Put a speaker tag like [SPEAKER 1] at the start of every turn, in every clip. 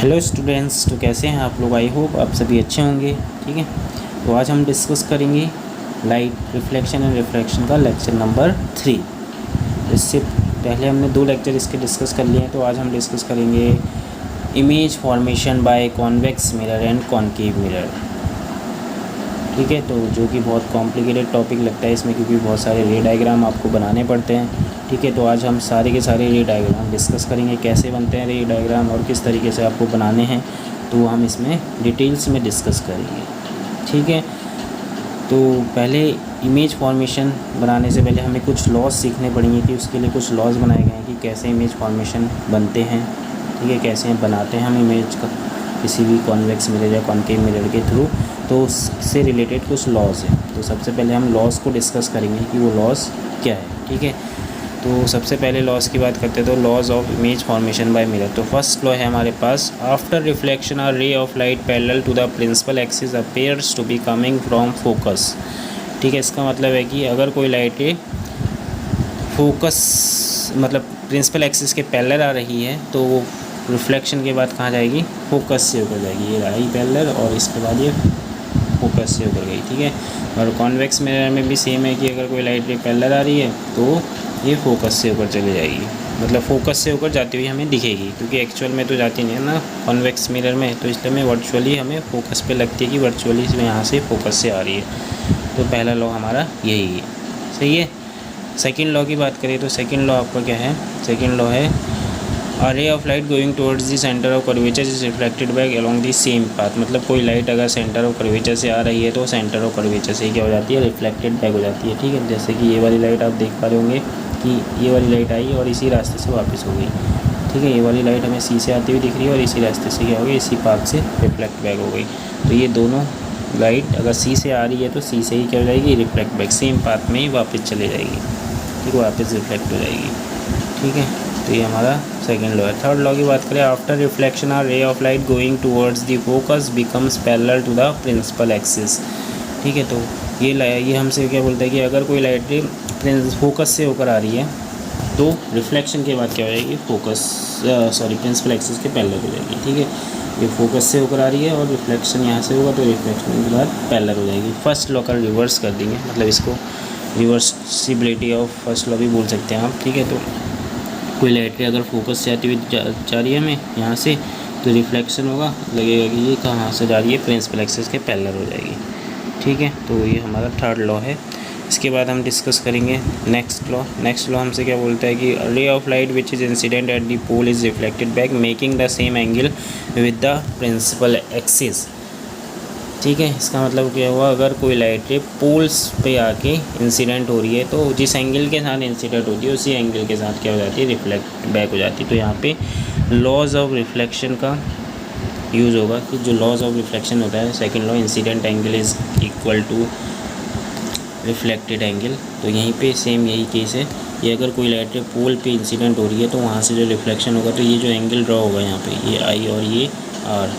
[SPEAKER 1] Hello students, तो कैसे हैं आप लोग। आई होप आप सभी अच्छे होंगे। ठीक है, तो आज हम डिस्कस करेंगे लाइट रिफ्लेक्शन एंड रिफ्रैक्शन का लेक्चर नंबर 3। इससे पहले हमने 2 लेक्चर इसके डिस्कस कर लिए हैं, तो आज हम डिस्कस करेंगे image formation by convex mirror and concave mirror. ठीक है, तो जो कि बहुत कॉम्प्लिकेटेड टॉपिक लगता है इसमें, क्योंकि बहुत सारे रे डायग्राम आपको बनाने पड़ते हैं। ठीक है, तो आज हम सारे के सारे रे डायग्राम डिस्कस करेंगे, कैसे बनते हैं रे डायग्राम और किस तरीके से आपको बनाने हैं, तो हम इसमें डिटेल्स में डिस्कस करेंगे। ठीक है, तो पहले इमेज फॉर्मेशन बनाने से पहले हमें कुछ लॉज सीखने पड़ेंगे कि उसके लिए कुछ लॉज बनाए गए हैं कि कैसे इमेज फॉर्मेशन बनते हैं। ठीक है, कैसे बनाते हैं हम इमेज का किसी भी कॉन्वेक्स मिरर या कॉनकेव मिरर के थ्रू, तो उससे रिलेटेड कुछ लॉज है। तो सबसे पहले हम लॉज को डिस्कस करेंगे कि वो लॉज क्या है। ठीक है, तो सबसे पहले लॉज की बात करते हैं, तो laws of image formation by mirror. तो फर्स्ट लॉ है हमारे पास, after reflection a ray of light parallel to the principal axis appears to be coming from focus. ठीक है, इसका मतलब है कि अगर कोई लाइट फोकस मतलब प्रिंसिपल एक्सिस के पैरेलल आ रही है, तो वो रिफ्लेक्शन के बाद कहाँ जाएगी, फोकस से होकर जाएगी। ये आई पैरेलल और इसके बाद ये फोकस से होकर गई। ठीक है, और कॉन्वेक्स मिरर में भी सेम है कि अगर कोई लाइट रे पैरेलल आ रही है तो ये फोकस से होकर चली जाएगी, मतलब फोकस से होकर जाती हुई हमें दिखेगी, क्योंकि एक्चुअल में तो जाती नहीं है ना कॉन्वेक्स मिरर में, तो इसलिए हमें वर्चुअली हमें फोकस पे लगती है कि वर्चुअली इसमें यहाँ से फोकस से आ रही है। तो पहला लॉ हमारा यही है। सही है। सेकेंड लॉ की बात करें तो सेकेंड लॉ आपका क्या है, सेकेंड लॉ है a ray of light going towards the centre of curvature is reflected back along the same path. मतलब कोई लाइट अगर सेंटर ऑफ कर्वेचर से आ रही है तो सेंटर ऑफ कर्वेचर से क्या हो जाती है, रिफ्लेक्टेड बैक हो जाती है। ठीक है, जैसे कि ये वाली लाइट आप देख पा रहे होंगे कि ये वाली लाइट आई और इसी रास्ते से वापस हो गई। ठीक है, ये वाली लाइट हमें सी से आती हुई दिख रही है और इसी रास्ते से क्या हो गई, इसी पाथ से रिफ्लेक्ट बैक हो गई। तो ये दोनों लाइट अगर सी से आ रही है तो सी से ही क्या हो जाएगी, रिफ्लेक्ट बैक, सेम पाथ में ही वापस चले जाएगी। ठीक है, वापस रिफ्लेक्ट हो जाएगी। ठीक है, तो ये हमारा सेकेंड लॉ है। थर्ड लॉ की बात करें, after reflection are ray of light going towards the focus becomes parallel to the principal axis. ठीक है, तो ये हमसे क्या बोलता है कि अगर कोई लाइट फोकस से होकर आ रही है तो रिफ्लेक्शन के बाद क्या हो जाएगी, प्रिंसिपल एक्सिस के पैरेलल हो जाएगी। ठीक है, ये फोकस से होकर आ रही है और रिफ्लेक्शन यहाँ से होगा तो रिफ्लेक्शन के बाद पैरेलल हो जाएगी। फर्स्ट लॉ का रिवर्स कर देंगे, मतलब इसको रिवर्सिबिलिटी ऑफ फर्स्ट लॉ भी बोल सकते हैं आप। ठीक है, तो कोई लाइट अगर फोकस से आती हुई जा रही है हमें यहाँ से, तो रिफ्लेक्शन होगा, लगेगा कि ये कहाँ से जा रही है, प्रिंसिपल एक्सिस के पैरेलल हो जाएगी। ठीक है, तो ये हमारा थर्ड लॉ है। इसके बाद हम डिस्कस करेंगे नेक्स्ट लॉ। नेक्स्ट लॉ हमसे क्या बोलता है कि ray of light which is incident at the pole is reflected back making the same angle with the principal axis. ठीक है, इसका मतलब क्या हुआ, अगर कोई लाइट पोल्स पे आके इंसिडेंट हो रही है तो जिस एंगल के साथ इंसिडेंट होती है उसी एंगल के साथ क्या हो जाती है, रिफ्लेक्ट बैक हो जाती है। तो यहाँ पे लॉज ऑफ रिफ्लेक्शन का यूज़ होगा कि जो लॉज ऑफ रिफ्लेक्शन होता है, second law incident angle is equal to reflected angle. तो यहीं पे सेम यही केस है, ये अगर कोई लाइट पोल पे इंसिडेंट हो रही है तो वहाँ से जो रिफ्लेक्शन होगा, तो ये जो एंगल ड्रॉ होगा यहाँ पे, ये आई और ये आर,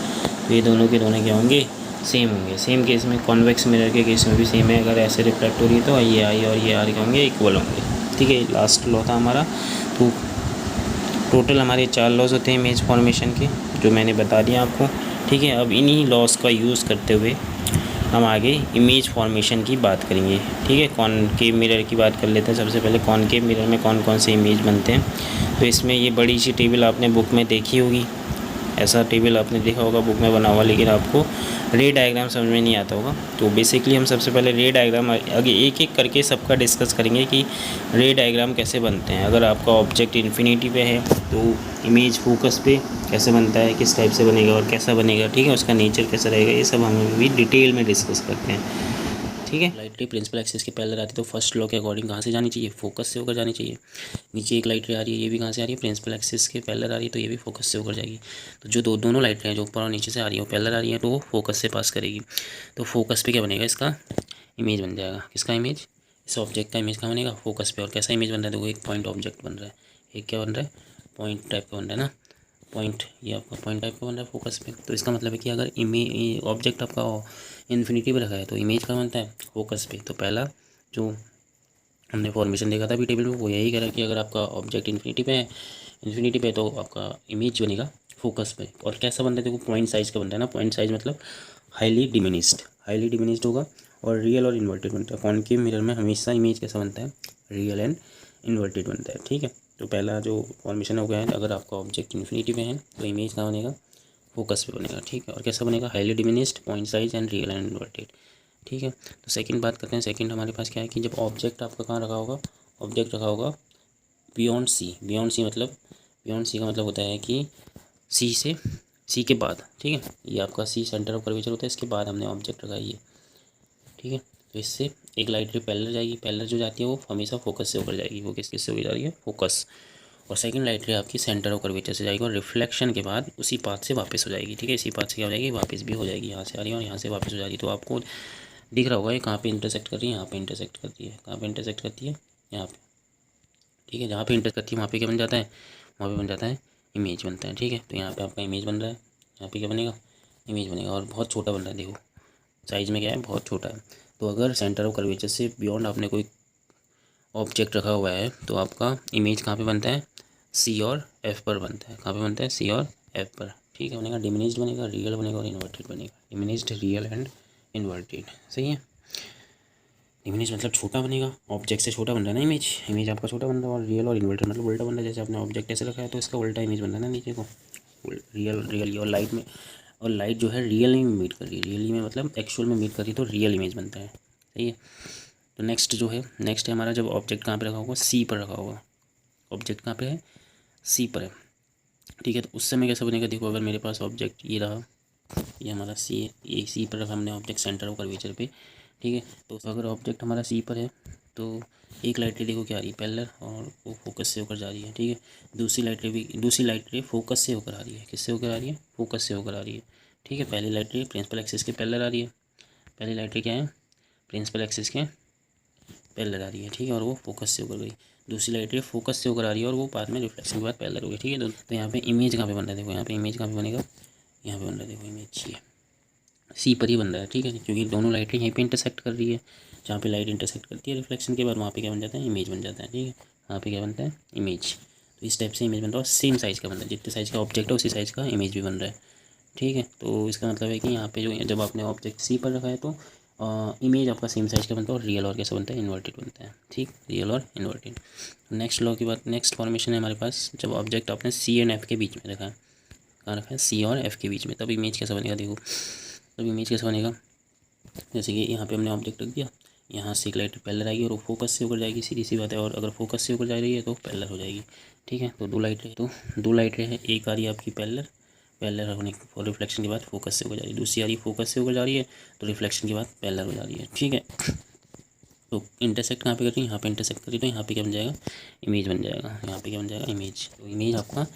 [SPEAKER 1] तो ये दोनों के दोनों क्या होंगे, सेम होंगे। सेम केस में कॉन्वेक्स मिरर के केस में भी सेम है, अगर ऐसे रिफ्लेक्ट हो रही है तो ये आई और ये आर क्या होंगे, इक्वल होंगे। ठीक है, लास्ट लॉ था हमारा। तो टोटल हमारे 4 लॉज होते हैं इमेज फॉर्मेशन के, जो मैंने बता दिया आपको। ठीक है, अब इन्हीं लॉज का यूज़ करते हुए हम आगे इमेज फॉर्मेशन की बात करेंगे। ठीक है, कॉनकेव मिरर की बात कर लेते हैं। सबसे पहले कॉनकेव मिरर में कौन कौन से इमेज बनते हैं। तो इसमें ये बड़ी सी टेबल आपने बुक में देखी होगी, ऐसा टेबल आपने देखा होगा बुक में बना हुआ, लेकिन आपको रे डायग्राम समझ में नहीं आता होगा। तो बेसिकली हम सबसे पहले रे डायग्राम आगे एक एक करके सबका डिस्कस करेंगे कि रे डायग्राम कैसे बनते हैं। अगर आपका ऑब्जेक्ट इन्फिनिटी पे है तो इमेज फोकस पे कैसे बनता है, किस टाइप से बनेगा और कैसा बनेगा। ठीक है, उसका नेचर कैसा रहेगा, ये सब हम भी डिटेल में डिस्कस करते हैं। ठीक है, लाइट रे प्रिंसिपल एक्सिस के पैरेलल आती है तो फर्स्ट लॉ के अकॉर्डिंग कहाँ से जानी चाहिए, फोकस से होकर जानी चाहिए। नीचे एक लाइट रे आ रही है, ये भी कहाँ से आ रही है, प्रिंसिपल एक्सिस के पैरेलल आ रही है, तो ये भी फोकस से होकर जाएगी। तो जो दोनों लाइट रे हैं जो ऊपर और नीचे से आ रही है वो पैरेलल आ रही है, तो वो फोकस से पास करेगी। तो फोकस पे क्या बनेगा, इसका इमेज बन जाएगा। किसका इमेज, इस ऑब्जेक्ट का इमेज कहाँ बनेगा, फोकस पे। और कैसा इमेज बन रहा है, देखो एक पॉइंट ऑब्जेक्ट बन रहा है, एक क्या बन रहा है, पॉइंट टाइप का बन रहा है ना, पॉइंट, ये आपका पॉइंट टाइप का बन रहा है फोकस पे। तो इसका मतलब है कि अगर ऑब्जेक्ट आपका इन्फिनिटी पे रखा है तो इमेज कहाँ बनता है, फोकस पे। तो पहला जो हमने फॉर्मेशन देखा था अभी टेबल में, वो यही कह रहा है कि अगर आपका ऑब्जेक्ट इन्फिनिटी पे है तो आपका इमेज बनेगा फोकस पे। और कैसा बनता है देखो, पॉइंट साइज का बनता है ना, पॉइंट साइज मतलब हाईली डिमिनिस्ड होगा। और रियल और इन्वर्टेड बनता है। कॉनकेव मिरर में हमेशा इमेज कैसा बनता है, रियल एंड इन्वर्टेड बनता है, ठीक है। तो पहला जो फॉर्मेशन हो गया है, अगर आपका ऑब्जेक्ट इन्फिनिटी में है तो इमेज कहाँ बनेगा, फोकस पे बनेगा, ठीक है। और कैसा बनेगा, highly diminished, point size and real and inverted, ठीक है। तो सेकंड बात करते हैं। सेकंड हमारे पास क्या है कि जब ऑब्जेक्ट आपका कहाँ रखा होगा, ऑब्जेक्ट रखा होगा बियॉन्ड सी। बियॉन्ड सी का मतलब होता है कि सी के बाद, ठीक है। ये आपका सी सेंटर ऑफ कर्वेचर होता है, इसके बाद हमने ऑब्जेक्ट रखा है ये, ठीक है। तो इससे एक लाइट रे पैरेलल जाएगी, पैरेलल जो जाती है वो हमेशा फोकस से होकर जाएगी, वो किससे होकर जा रही है, फोकस। और सेकंड लाइट रे आपकी सेंटर ऑफ कर्वेचर से जाएगी और रिफ्लेक्शन के बाद उसी पाथ से वापस हो जाएगी, ठीक है। इसी पाथ से क्या हो जाएगी, वापस भी हो जाएगी, यहाँ से आ रही है और यहाँ से वापस हो जा रही है। तो आपको दिख रहा होगा ये कहाँ पे इंटरसेक्ट कर रही है, यहाँ पे इंटरसेक्ट करती है। कहाँ पे इंटरसेक्ट करती है, यहाँ पे, ठीक है। जहाँ पे इंटरसेक्ट करती है वहाँ पे क्या बन जाता है, वहाँ पे बन जाता है इमेज बनता है, ठीक है। तो यहाँ पे आपका इमेज बन रहा है, यहाँ पे क्या बनेगा, इमेज बनेगा। और बहुत छोटा बन रहा है, देखो साइज में क्या है, बहुत छोटा है। तो अगर सेंटर ऑफ कर्वेचर से बियॉन्ड आपने कोई ऑब्जेक्ट रखा हुआ है तो आपका इमेज कहाँ पे बनता है, सी और एफ पर बनता है। कहाँ पे बनता है, सी और एफ पर, ठीक है। बनेगा डिमिनिस्ड बनेगा, रियल बनेगा और इन्वर्टेड बनेगा। डिमिनिस्ड, रियल एंड इन्वर्टेड, सही है। डिमिनिस्ड मतलब छोटा बनेगा, ऑब्जेक्ट से छोटा बन रहा है ना इमेज आपका छोटा बन रहा है। और रियल और इन्वर्टेड मतलब उल्टा बन रहा है, जैसे आपने ऑब्जेक्ट ऐसे रखा है तो इसका उल्टा इमेज बन रहा है ना नीचे को, रियल। और लाइट में, और लाइट जो है रियल में मीट कर रही है, रियली में मतलब एक्चुअल में मीट कर रही है, तो रियल इमेज बनता है, सही है। तो नेक्स्ट है हमारा, जब ऑब्जेक्ट कहाँ पे रखा होगा, सी पर रखा होगा। ऑब्जेक्ट कहाँ पे है, सी पर है, ठीक है। तो उस समय कैसे बनेगा, देखो अगर मेरे पास ऑब्जेक्ट ये रहा, ये हमारा सी है, ये सी पर रखा हमने ऑब्जेक्ट सेंटर ऑफ कर्वेचर पे, ठीक है। तो अगर ऑब्जेक्ट हमारा सी पर है तो एक लाइट रे देखो क्या आ रही है, पैरेलल, और वो फोकस से होकर जा रही है, ठीक है। दूसरी लाइट रे फोकस से होकर आ रही है, किससे होकर आ रही है, फोकस से होकर आ रही है, ठीक है। पहली लाइट रे प्रिंसिपल एक्सिस के पैरेलल आ रही है, पहली लाइट रे क्या है, प्रिंसिपल एक्सिस के पैरेलल आ रही है, ठीक है। और वो फोकस से होकर गई। दूसरी लाइट रे फोकस से होकर आ रही है और वो बाद में रिफ्लेक्शन के बाद पैरेलल हो गई, ठीक है। तो यहाँ पे इमेज कहाँ पे बन रहा है, देखो यहाँ पे इमेज कहाँ पे बनेगा, यहाँ पे बन रहा है, देखो इमेज ये सी पर ही बन रहा है, ठीक है। क्योंकि दोनों लाइटें यहीं पे इंटरसेक्ट कर रही है, जहाँ पे लाइट इंटरसेक्ट करती है रिफ्लेक्शन के बाद वहाँ पे क्या बन जाता है, इमेज बन जाता है, ठीक है। वहाँ पे क्या बनता है, इमेज। तो इस टाइप से इमेज बनता है और सेम साइज़ का बनता है, जितने साइज़ का ऑब्जेक्ट है उसी साइज़ का इमेज भी बन रहा है, ठीक है। तो इसका मतलब है कि यहाँ पे जो, जब आपने ऑब्जेक्ट सी पर रखा है तो इमेज आपका सेम साइज़ का बनता है और रियल और कैसा बनता है, इन्वर्टेड बनता है, ठीक, रियल और इन्वर्टेड। नेक्स्ट लॉ की बात, नेक्स्ट फॉर्मेशन है हमारे पास, जब ऑब्जेक्ट आपने सी एंड एफ के बीच में रखा है, कहाँ रखा है, सी और एफ के बीच में, तब इमेज कैसा बनेगा, देखो तब इमेज कैसा बनेगा। जैसे कि यहाँ पे हमने ऑब्जेक्ट रख दिया, यहाँ से एक लाइट पैरेलल आएगी और वो फोकस से होकर जाएगी, सीधी सी बात है। और अगर फोकस से होकर जा रही है तो पैरेलल हो जाएगी, ठीक है। तो दो लाइटें हैं, एक आ रही है आपकी पैरेलल होने और रिफ्लेक्शन के बाद फोकस से होकर जा रही है, दूसरी आ रही है फोकस से होकर जा रही है तो रिफ्लेक्शन के बाद पैरेलल हो जा रही है, ठीक है। तो इंटरसेक्ट कहाँ पे कर रही है, यहाँ पे इंटरसेक्ट कर रही है, तो यहाँ पे क्या बन जाएगा, इमेज बन जाएगा। यहाँ पे क्या बन जाएगा, इमेज। तो इमेज आपका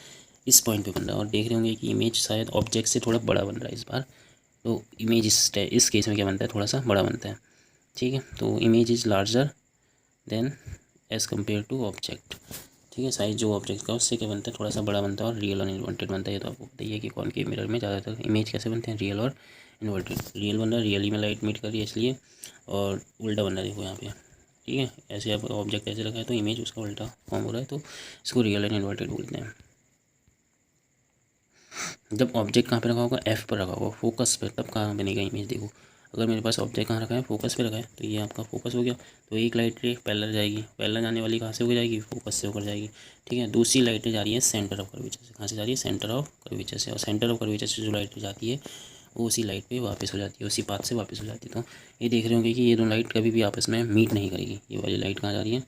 [SPEAKER 1] इस पॉइंट पे बन रहा है और देख रहे होंगे कि इमेज शायद ऑब्जेक्ट से थोड़ा बड़ा बन रहा है इस बार। तो इमेज इस केस में क्या बनता है, थोड़ा सा बड़ा बनता है, ठीक है। तो image is larger than as compare to object, ठीक है। साइज जो ऑब्जेक्ट का उससे क्या बनता है, थोड़ा सा बड़ा बनता है और रियल और इन्वर्टेड बनता है। ये तो आपको बताइए कि कॉनकेव मिरर में ज़्यादातर इमेज कैसे बनते हैं, रियल और इन्वर्टेड। रियल बन रहा है, रियली में लाइट मीट कर रही है इसलिए, और उल्टा बन रहा है देखो यहाँ पे, ठीक है। ऐसे आप ऑब्जेक्ट ऐसे रखा है तो इमेज उसका उल्टा फॉर्म हो रहा है, तो इसको रियल एंड इन्वर्टेड बोलते हैं। जब ऑब्जेक्ट कहाँ पे रखा होगा, एफ पर रखा होगा, फोकस पर, तब कहाँ बनेगा इमेज, देखो अगर मेरे पास ऑब्जेक्ट कहाँ रखा है, फोकस पे रखा है, तो ये आपका फोकस हो गया। तो एक लाइट रे पैरेलल जाएगी, पैरेलल जाने वाली कहाँ से होकर जाएगी, फोकस से होकर जाएगी, ठीक है। दूसरी लाइट रे जा रही है सेंटर ऑफ कर्वेचर से, कहाँ से जा रही है, सेंटर ऑफ कर्वेचर से। और सेंटर ऑफ कर्वेचर से जो लाइट रे जाती है वो उसी लाइट पे वापस हो जाती है, उसी पाथ से वापस हो जाती है। तो ये देख रहे होंगे कि ये दोनों लाइट कभी भी आपस में मीट नहीं करेगी। ये वाली लाइट कहाँ जा रही है,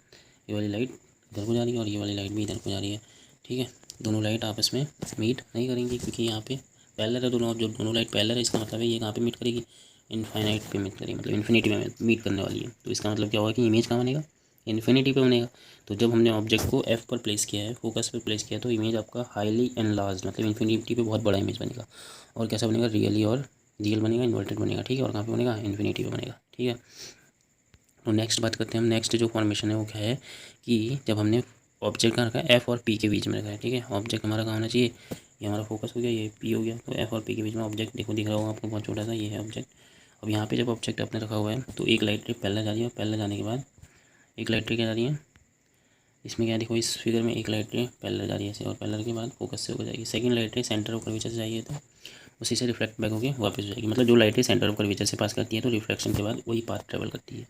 [SPEAKER 1] ये वाली लाइट इधर को जा रही है और ये वाली लाइट भी इधर को जा रही है, ठीक है। दोनों लाइट आपस में मीट नहीं करेंगी क्योंकि यहाँ पे पैरेलल है दोनों। जो दोनों लाइट पैरेलल है इसका मतलब है ये कहाँ पे मीट करेगी, इनफाइनाइट पे मीट करेगी, मतलब इन्फिनिटी में मीट करने वाली है। तो इसका मतलब क्या होगा कि इमेज कहाँ बनेगा, इन्फिनिटी पे बनेगा। तो जब हमने ऑब्जेक्ट को एफ पर प्लेस किया है, फोकस पर प्लेस किया है, तो इमेज आपका हाईली एनलार्ज मतलब इन्फिनिटी पे बहुत बड़ा इमेज बनेगा। और कैसा बनेगा, रियल बनेगा, इन्वर्टेड बनेगा, ठीक है। और कहाँ पे बनेगा, इन्फिनिटी पे बनेगा, ठीक है। तो नेक्स्ट बात करते हैं हम, नेक्स्ट जो फॉर्मेशन है वो क्या है कि जब हमने ऑब्जेक्ट कहाँ रखा है, एफ और पी के बीच में रखा है, ठीक है। ऑब्जेक्ट हमारा कहाँ होना चाहिए, ये हमारा फोकस हो गया, ये पी हो गया। तो एफ और पी के बीच में ऑब्जेक्ट देखो, दिख रहा होगा आपको बहुत छोटा सा, ये है ऑब्जेक्ट। अब यहाँ पे जब ऑब्जेक्ट आपने रखा हुआ है तो एक लाइट रे पैरेलल जा रही है, पैरेलल जाने के बाद एक लाइट रे क्या जा रही है, इसमें क्या देखो, इस फिगर में एक लाइट रे पैरेलल जा रही है ऐसे, और पैरेलल के बाद फोकस से होकर जाएगी। सेकंड लाइट रे सेंटर ऑफ कर्वेचर से जाइए तो उसी से रिफ्लेक्ट बैक होकर वापस हो जाएगी। मतलब जो लाइट रे सेंटर ऑफ कर्वेचर से पास करती है तो रिफ्लेक्शन के बाद वही पाथ ट्रेवल करती है,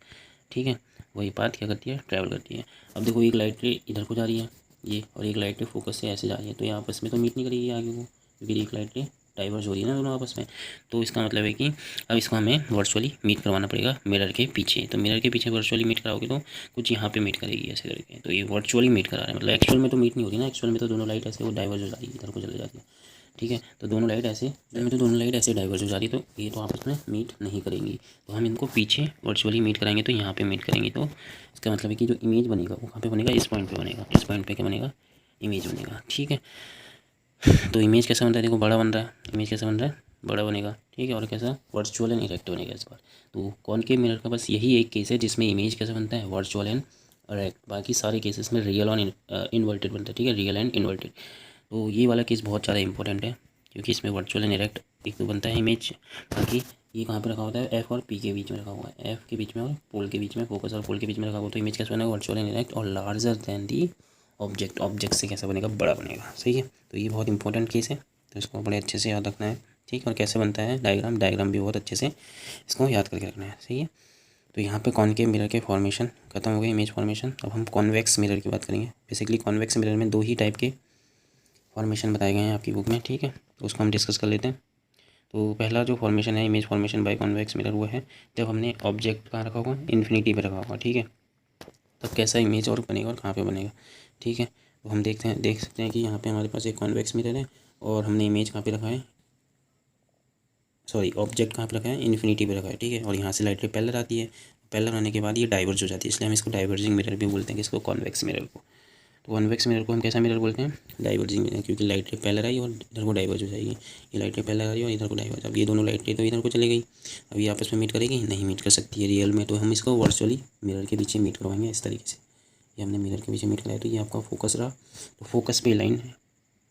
[SPEAKER 1] ठीक है, वही पाथ क्या करती है, ट्रैवल करती है। अब देखो एक लाइट रे इधर को जा रही है ये, और एक लाइट रे फोकस से ऐसे जा रही है, तो ये आपस में तो मीट नहीं करेगी आगे को, क्योंकि एक लाइट रे डाइवर्ज हो रही है ना दोनों आपस में। तो इसका मतलब है कि अब इसको हमें वर्चुअली मीट करवाना पड़ेगा मिरर के पीछे। तो मिरर के पीछे वर्चुअली मीट कराओगे तो कुछ यहाँ पे मीट करेगी ऐसे करके, तो ये वर्चुअली मीट करा रहे हैं। मतलब एक्चुअल में तो मीट नहीं होती ना, एक्चुअल में तो दोनों लाइट ऐसे वो डाइवर्ज हो जाती है, इधर को चले जाती है, ठीक है। तो दोनों लाइट ऐसे डाइवर्ज हो जाती है, तो ये तो आपस में मीट नहीं करेंगी। तो हम इनको पीछे वर्चुअली मीट कराएंगे, तो यहाँ पे मीट करेंगे। तो इसका मतलब है कि जो इमेज बनेगा वो कहाँ पे बनेगा, इस पॉइंट पे बनेगा। इस पॉइंट पे क्या बनेगा, इमेज बनेगा, ठीक है। तो इमेज कैसा बनता है, देखो बड़ा बन रहा है, इमेज कैसा बन रहा है, बड़ा बनेगा, ठीक है। और कैसा, वर्चुअल एंड इरेक्ट बनेगा इस बार। तो कॉनकेव मिरर का बस यही एक केस है जिसमें इमेज कैसा बनता है, वर्चुअल एंड इरेक्ट। बाकी सारे केसेस में रियल और इन्वर्टेड बनता है, ठीक है, रियल एंड इन्वर्टेड। तो ये वाला केस बहुत ज़्यादा इंपॉर्टेंट है, क्योंकि इसमें वर्चुअल एंड इरेक्ट एक तो बनता है इमेज। बाकी ये कहाँ पे रखा होता है, एफ और पी के बीच में रखा हुआ है, एफ के बीच में और पोल के बीच में, फोकस और पोल के बीच में रखा हुआ। तो इमेज कैसे बनेगा, वर्चुअल एंड इरेक्ट और larger than the object. Object से कैसा बनेगा, बड़ा बनेगा, सही है। तो ये बहुत इंपॉर्टेंट केस है, तो इसको बड़े अच्छे से याद रखना है, ठीक है। और कैसे बनता है डायग्राम भी बहुत अच्छे से इसको याद करके रखना है, सही है। तो यहाँ पे कॉनकेव मिरर के फॉर्मेशन खत्म हो गए, इमेज फॉर्मेशन। अब हम कॉन्वेक्स मिरर की बात करेंगे। बेसिकली कॉन्वेक्स मिरर में दो ही टाइप के फॉर्मेशन बताए गए हैं आपकी बुक में, ठीक है। तो उसको हम डिस्कस कर लेते हैं। तो पहला जो फॉर्मेशन है image formation by convex mirror, वो है जब हमने ऑब्जेक्ट कहाँ रखा होगा, इन्फिनिटी पे रखा होगा, ठीक है। तब कैसा इमेज और बनेगा और कहाँ पे बनेगा, ठीक है। तो हम देख सकते हैं कि यहाँ पे हमारे पास एक कॉन्वेक्स मिरर है और हमने इमेज कहाँ पे रखा है, सॉरी ऑब्जेक्ट कहाँ पे रखा है, इन्फिनिटी पे रखा है, ठीक है। और यहाँ से लाइट रे पैरेलल आती है, पैरेलल आने के बाद ये डाइवर्ज हो जाती है, इसलिए हम इसको डाइवर्जिंग मिरर भी बोलते हैं, किसको, कॉन्वेक्स मिरर को। तो कॉन्वेक्स मिरर को हम कैसा मिरर बोलते हैं, डाइवर्जिंग मिरर, क्योंकि लाइट रे पैरेलल आई और इधर को डाइवर्ज हो जाएगी। ये लाइट रे पैरेलल आ रही है और इधर को डाइवर्ज, अब ये दोनों लाइट रे तो इधर को चले गई, अब ये आपस में मीट करेगी, नहीं मीट कर सकती है रियल में। तो हम इसको वर्चुअली मिरर के पीछे मीट करवाएंगे इस तरीके से। ये हमने मिरर के पीछे मीट कराया, तो ये आपका फोकस रहा। तो फोकस पे लाइन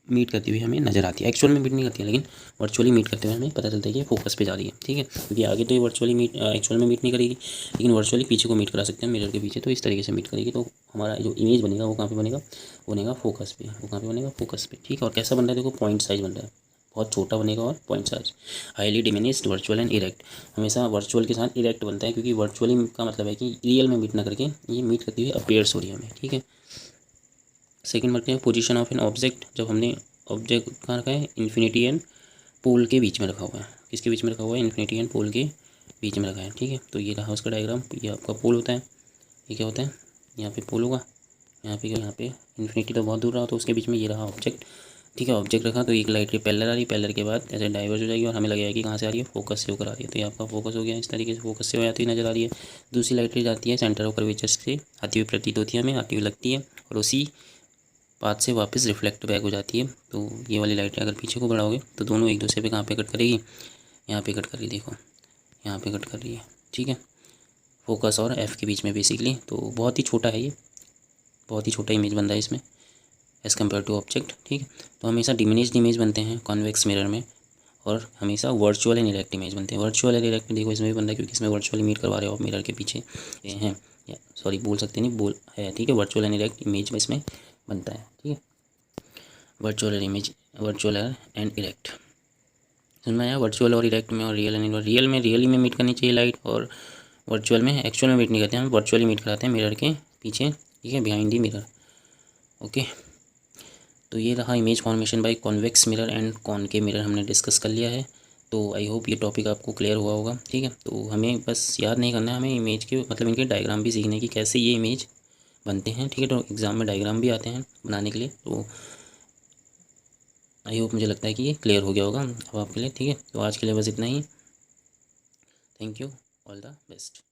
[SPEAKER 1] मीट करती हुई हमें नजर आती है, एक्चुअल में मीट नहीं करती है, लेकिन वर्चुअली मीट करते हुए हमें पता चलता है कि फोकस पे जा रही है, ठीक है। क्योंकि आगे तो ये वर्चुअली मीट एक्चुअल में मीट नहीं करेगी, लेकिन वर्चुअली पीछे को मीट करा सकते हैं मिरर के पीछे। तो इस तरीके से मीट करेगी, तो हमारा जो इमेज बनेगा वो कहाँ पे बनेगा, वो बनेगा फोकस पे, वो कहाँ पे बनेगा, फोकस पे, ठीक है। और कैसा बन रहा है, देखो पॉइंट साइज बन रहा है, बहुत छोटा बनेगा और point size. Highly diminished, virtual and erect, हमेशा वर्चुअल के साथ इरेक्ट बनता है, क्योंकि वर्चुअली का मतलब है कि रियल में मीट ना करके ये मीट करती हुई अपीयर्स हो रही है हमें, ठीक है। सेकंड बढ़ते हैं पोजीशन ऑफ एन ऑब्जेक्ट। जब हमने ऑब्जेक्ट कहाँ रखा है, इन्फिनिटी एंड पोल के बीच में रखा हुआ है, किसके बीच में रखा हुआ है, इन्फिनिटी एंड पोल के बीच में रखा है, ठीक है। तो ये रहा उसका डायग्राम, ये आपका पोल होता है, ये क्या होता है, यहाँ पे पोल होगा, यहाँ पे इन्फिनिटी तो बहुत दूर रहा, तो उसके बीच में ये रहा ऑब्जेक्ट, ठीक है। ऑब्जेक्ट रखा तो एक लाइट रे पैरेलल आ रही, पैरेलल के बाद ऐसे डाइवर्ज हो जाएगी और हमें लगेगा कि कहाँ से आ रही है, फोकस से होकर आ रही है। तो ये आपका फोकस हो गया, इस तरीके से फोकस से हो जाती हुई नजर आ रही है। दूसरी लाइट रे जाती है सेंटर ऑफ कर्वेचर से आती हुई प्रतीत होती है हमें, आती हुई लगती है, और उसी पाथ से वापस रिफ्लेक्ट बैक हो जाती है। तो ये वाली लाइटें अगर पीछे को बढ़ाओगे तो दोनों एक दूसरे पे कहाँ पे कट करेगी, यहाँ पे कट कर रही, देखो यहाँ पे कट कर रही है, ठीक है, फोकस और एफ के बीच में बेसिकली। तो बहुत ही छोटा है ये, बहुत ही छोटा इमेज बन रहा है इसमें एज़ कम्पेयर टू ऑब्जेक्ट, ठीक है। तो हमेशा डिमिनिश्ड इमेज बनते हैं कॉन्वेक्स मिरर में, और हमेशा वर्चुअल एंड इरेक्ट इमेज बनते हैं। वर्चुअल एंड इरेक्ट देखो इसमें भी बनता है, क्योंकि इसमें वर्चुअली मीट करवा रहे हो आप मिरर के पीछे हैं, या सॉरी बोल सकते नहीं, बोल है, ठीक है। वर्चुअल एंड इरेक्ट इमेज में इसमें बनता है, ठीक है। वर्चुअल एंड इरेक्ट समझ में आया, वर्चुअल और इरेक्ट में। और रियल में रियली में मीट करनी चाहिए लाइट, और वर्चुअल में एक्चुअल में मीट नहीं करते हैं, हम वर्चुअली मीट कराते हैं मिरर के पीछे, ठीक है, बिहाइंड दी मिरर, ओके। तो ये रहा image formation by convex mirror and concave mirror, हमने डिस्कस कर लिया है। तो आई होप ये टॉपिक आपको क्लियर हुआ होगा, ठीक है। तो हमें बस याद नहीं करना है, हमें इमेज के मतलब इनके डायग्राम भी सीखने की, कैसे ये इमेज बनते हैं, ठीक है। तो एग्ज़ाम में डायग्राम भी आते हैं बनाने के लिए। तो आई होप, मुझे लगता है कि ये क्लियर हो गया होगा अब आपके लिए, ठीक है। तो आज के लिए बस इतना ही, thank you, all the best.